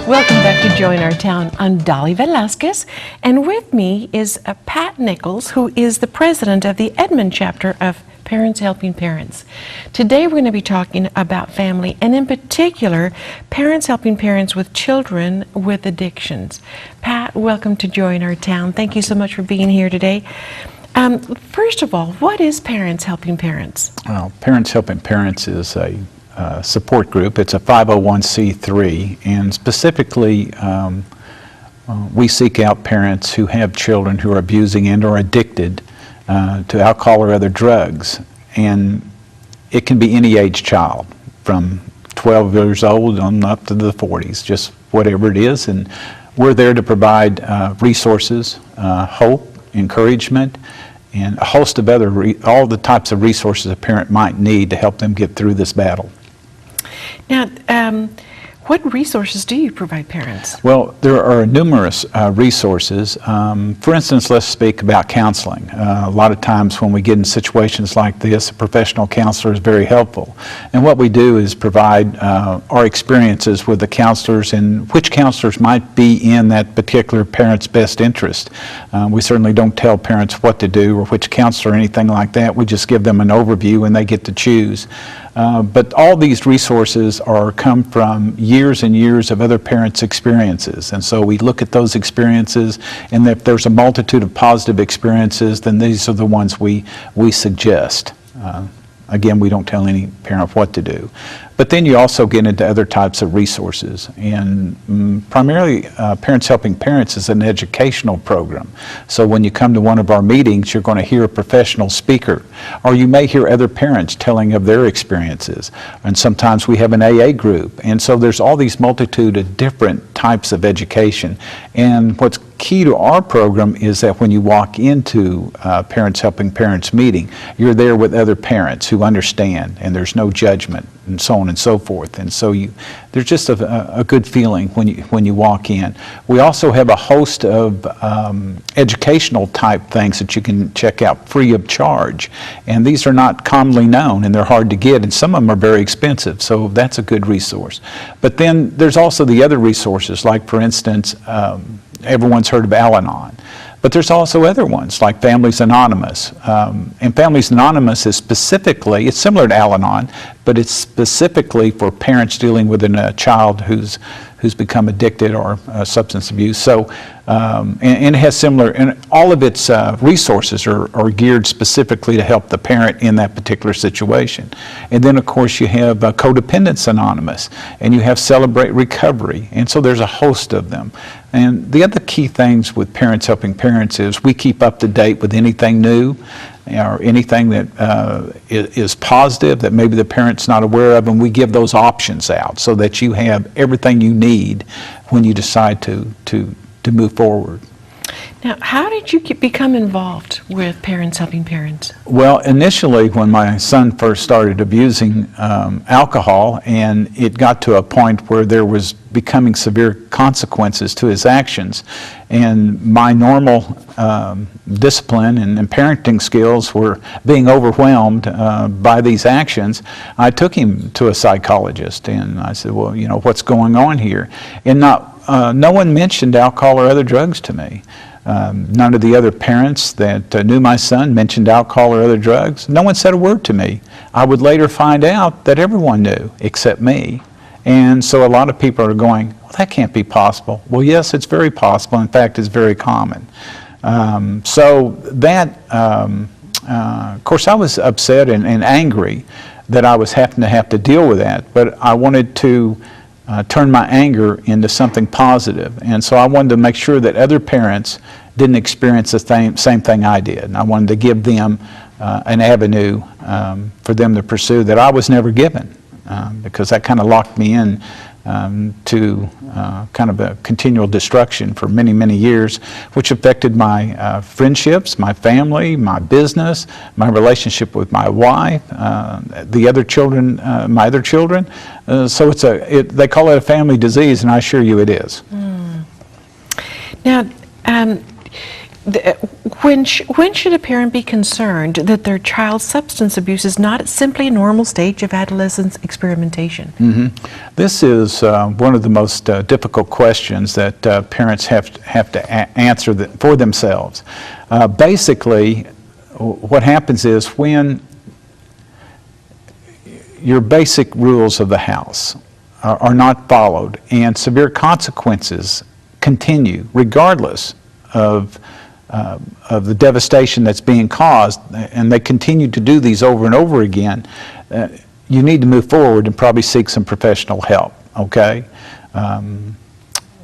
Welcome back to Join Our Town. I'm Dolly Velasquez, and with me is Pat Nichols, who is the president of the Edmond chapter of Parents Helping Parents. Today we're going to be talking about family, and in particular, parents helping parents with children with addictions. Pat, welcome to Join Our Town. Thank you so much for being here today. First of all, what is Parents Helping Parents? Well, Parents Helping Parents is a support group. It's a 501c3, and specifically we seek out parents who have children who are abusing and or addicted to alcohol or other drugs. And it can be any age child, from 12 years old on up to the 40s, just whatever it is. And we're there to provide resources, hope, encouragement, and a host of other, all the types of resources a parent might need to help them get through this battle. Now, what resources do you provide parents? Well, there are numerous resources. For instance, let's speak about counseling. A lot of times when we get in situations like this, a professional counselor is very helpful. And what we do is provide our experiences with the counselors and which counselors might be in that particular parent's best interest. We certainly don't tell parents what to do or which counselor or anything like that. We just give them an overview and they get to choose. But all these resources come from years and years of other parents' experiences. And so we look at those experiences, and if there's a multitude of positive experiences, then these are the ones we suggest. Again, we don't tell any parent what to do. But then you also get into other types of resources. And primarily, Parents Helping Parents is an educational program. So when you come to one of our meetings, you're going to hear a professional speaker, or you may hear other parents telling of their experiences. And sometimes we have an AA group. And so there's all these multitude of different types of education. And what's key to our program is that when you walk into Parents Helping Parents meeting, you're there with other parents who understand, and there's no judgment, and so on and so forth. And so there's just a good feeling when you walk in. We also have a host of educational type things that you can check out free of charge. And these are not commonly known, and they're hard to get, and some of them are very expensive, so that's a good resource. But then there's also the other resources, like for instance, everyone's heard of Al-Anon. But there's also other ones like Families Anonymous. And Families Anonymous is specifically, it's similar to Al-Anon, but it's specifically for parents dealing with a child who's become addicted or substance abuse. So, and it has similar, and all of its resources are geared specifically to help the parent in that particular situation. And then of course you have Codependence Anonymous, and you have Celebrate Recovery, and so there's a host of them. And the other key things with Parents Helping Parents is we keep up to date with anything new or anything that is positive that maybe the parent's not aware of, and we give those options out so that you have everything you need when you decide to move forward. Now, how did you become involved with Parents Helping Parents? Well, initially when my son first started abusing alcohol, and it got to a point where there was becoming severe consequences to his actions, and my normal discipline and parenting skills were being overwhelmed by these actions, I took him to a psychologist, and I said, well, you know, what's going on here? And no one mentioned alcohol or other drugs to me. None of the other parents that knew my son mentioned alcohol or other drugs. No one said a word to me. I would later find out that everyone knew except me. And so a lot of people are going, well, that can't be possible. Well, yes, it's very possible. In fact, it's very common. So that, of course, I was upset and angry that I was having to have to deal with that. But I wanted to turn my anger into something positive. And so I wanted to make sure that other parents didn't experience the same thing I did. And I wanted to give them an avenue for them to pursue that I was never given, because that kind of locked me in to kind of a continual destruction for many, many years, which affected my friendships, my family, my business, my relationship with my wife, the other children, my other children. So they call it a family disease, and I assure you it is. Now, When should a parent be concerned that their child's substance abuse is not simply a normal stage of adolescence experimentation? This is one of the most difficult questions that parents have to answer for themselves. Basically, what happens is when your basic rules of the house are not followed and severe consequences continue regardless of the devastation that's being caused, and they continue to do these over and over again, you need to move forward and probably seek some professional help, okay?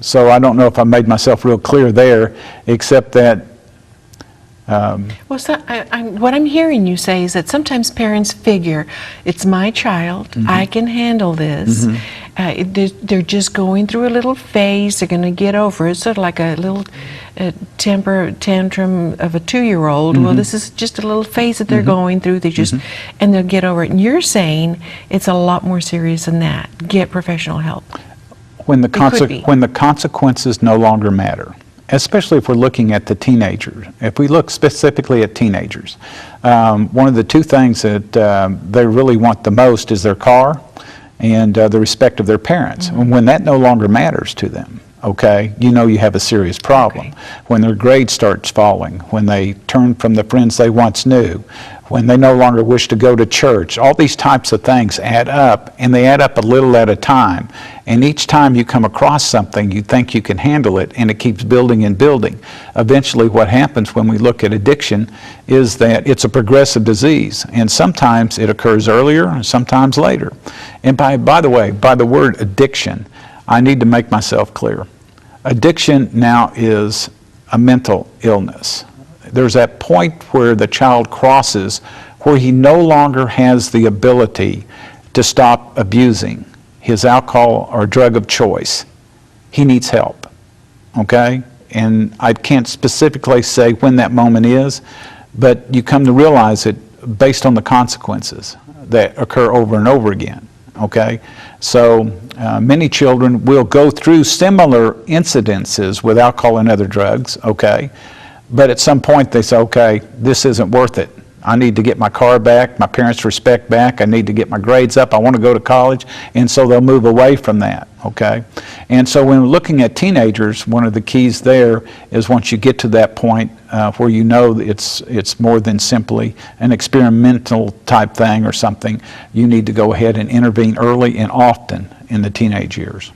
So I don't know if I made myself real clear there, except that Well, what I'm hearing you say is that sometimes parents figure, it's my child, I can handle this. They're just going through a little phase, they're going to get over it, sort of like a little temper tantrum of a 2-year-old. Well, this is just a little phase that they're going through, and they'll get over it. And you're saying it's a lot more serious than that. Get professional help. When the consequences no longer matter, especially if we're looking at the teenagers. If we look specifically at teenagers, one of the two things that they really want the most is their car and the respect of their parents. And when that no longer matters to them, okay, you know you have a serious problem. When their grade starts falling, when they turn from the friends they once knew, when they no longer wish to go to church, all these types of things add up, and they add up a little at a time. And each time you come across something, you think you can handle it, and it keeps building and building. Eventually what happens when we look at addiction is that it's a progressive disease, and sometimes it occurs earlier and sometimes later. And by the way, by the word addiction, I need to make myself clear. Addiction now is a mental illness. There's that point where the child crosses where he no longer has the ability to stop abusing his alcohol or drug of choice. He needs help, okay? And I can't specifically say when that moment is, but you come to realize it based on the consequences that occur over and over again, okay? So many children will go through similar incidences with alcohol and other drugs, okay? But at some point they say, okay, this isn't worth it. I need to get my car back, my parents' respect back, I need to get my grades up, I want to go to college, and so they'll move away from that, okay? And so when looking at teenagers, one of the keys there is once you get to that point where you know it's more than simply an experimental type thing or something, you need to go ahead and intervene early and often in the teenage years.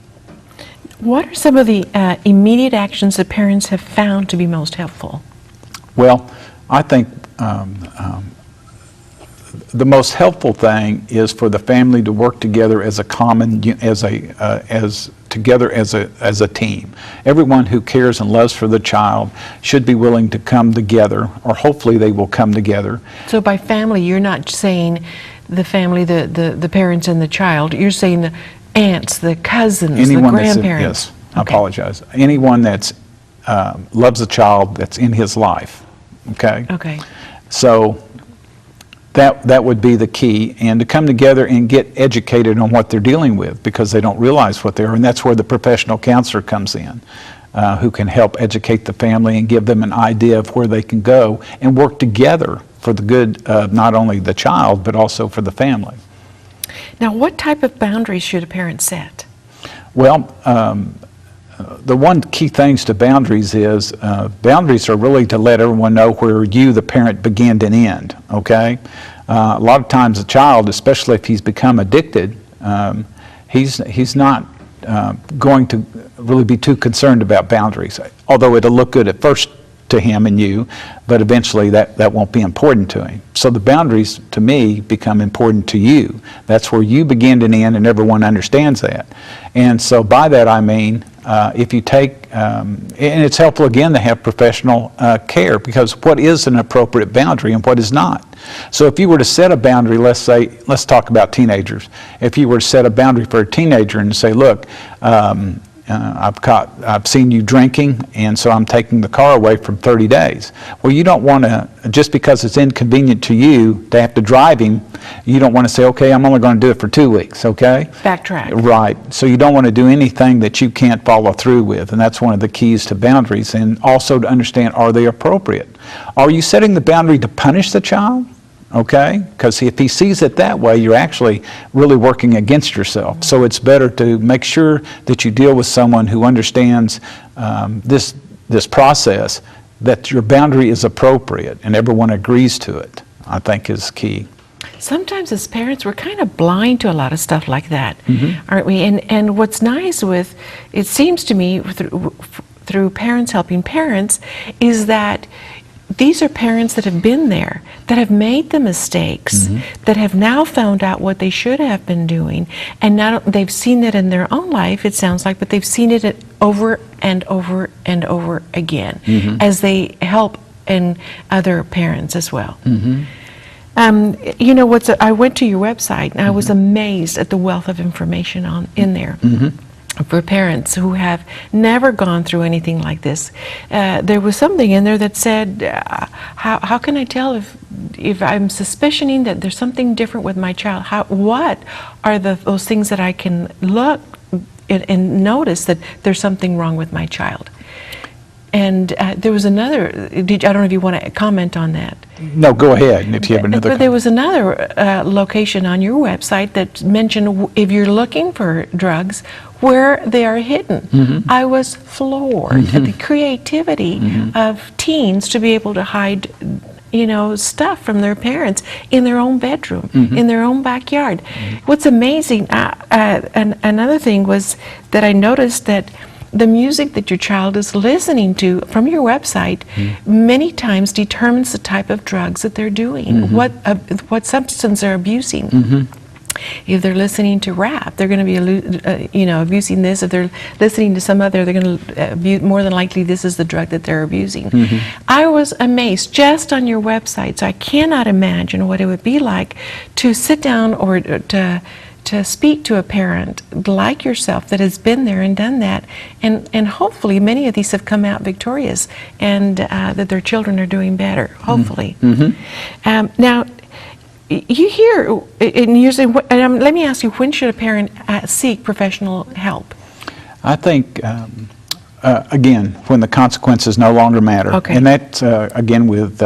What are some of the immediate actions that parents have found to be most helpful? Well, I think the most helpful thing is for the family to work together as a team. Everyone who cares and loves for the child should be willing to come together, or hopefully they will come together. So by family, you're not saying the family, the parents and the child. You're saying the aunts, the cousins, the grandparents. Yes, I apologize. Anyone that's loves a child that's in his life, okay? Okay. So that would be the key, and to come together and get educated on what they're dealing with, because they don't realize what they're, and that's where the professional counselor comes in, who can help educate the family and give them an idea of where they can go and work together for the good of not only the child, but also for the family. Now, what type of boundaries should a parent set? Well, the one key things to boundaries is boundaries are really to let everyone know where you, the parent, begin and end, okay? A lot of times a child, especially if he's become addicted, he's not going to really be too concerned about boundaries, although it'll look good at first to him and you, but eventually that won't be important to him. So the boundaries, to me, become important to you. That's where you begin and end, and everyone understands that. And so by that I mean, if you take, and it's helpful again to have professional care, because what is an appropriate boundary and what is not. So if you were to set a boundary, let's talk about teenagers. If you were to set a boundary for a teenager and say, look, I've seen you drinking, and so I'm taking the car away for 30 days. Well, you don't want to, just because it's inconvenient to you to have to drive him, you don't want to say, okay, I'm only going to do it for 2 weeks, okay? Backtrack. Right. So you don't want to do anything that you can't follow through with, and that's one of the keys to boundaries, and also to understand, are they appropriate? Are you setting the boundary to punish the child? Okay, because if he sees it that way, you're actually really working against yourself. So it's better to make sure that you deal with someone who understands this process, that your boundary is appropriate and everyone agrees to it, I think is key. Sometimes as parents, we're kind of blind to a lot of stuff like that, aren't we? And what's nice with, it seems to me, through Parents Helping Parents, is that these are parents that have been there, that have made the mistakes, that have now found out what they should have been doing, and now they've seen it in their own life, it sounds like, but they've seen it over and over and over again as they help in other parents as well. You know, I went to your website and I was amazed at the wealth of information in there. For parents who have never gone through anything like this. There was something in there that said, how can I tell if I'm suspicioning that there's something different with my child? What are those things that I can look and notice that there's something wrong with my child? And there was another, I don't know if you want to comment on that. No, go ahead if you have another. But there was another location on your website that mentioned if you're looking for drugs, where they are hidden. I was floored at the creativity of teens to be able to hide, you know, stuff from their parents in their own bedroom, in their own backyard. What's amazing, another thing was that I noticed that the music that your child is listening to from your website many times determines the type of drugs that they're doing, what substance they're abusing. If they're listening to rap, they're going to be, you know, abusing this. If they're listening to some other, they're going to abuse. More than likely, this is the drug that they're abusing. I was amazed just on your website. So I cannot imagine what it would be like to sit down or to speak to a parent like yourself that has been there and done that, and hopefully many of these have come out victorious, and that their children are doing better. Hopefully. Now, you hear, and you're saying, let me ask you, when should a parent seek professional help? I think, again, when the consequences no longer matter. Okay. And that's, again, with,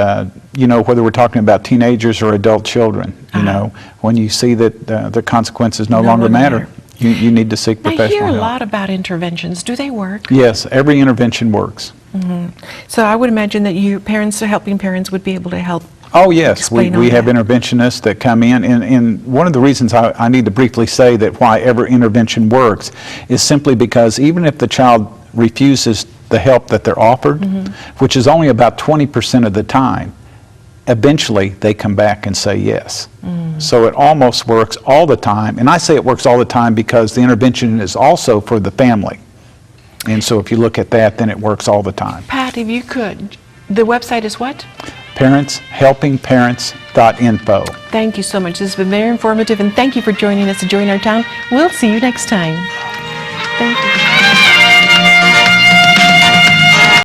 you know, whether we're talking about teenagers or adult children, you know, when you see that the consequences no longer matter, you need to seek professional help. I hear a lot about interventions. Do they work? Yes, every intervention works. So I would imagine that Parents Helping Parents would be able to help. Oh, yes. We have interventionists that come in, and one of the reasons I need to briefly say that why every intervention works is simply because even if the child refuses the help that they're offered, which is only about 20% of the time, eventually they come back and say yes. So it almost works all the time, and I say it works all the time because the intervention is also for the family. And so if you look at that, then it works all the time. Pat, if you could, the website is what? ParentsHelpingParents.info. Thank you so much. This has been very informative, and thank you for joining us to Join Our Town. We'll see you next time.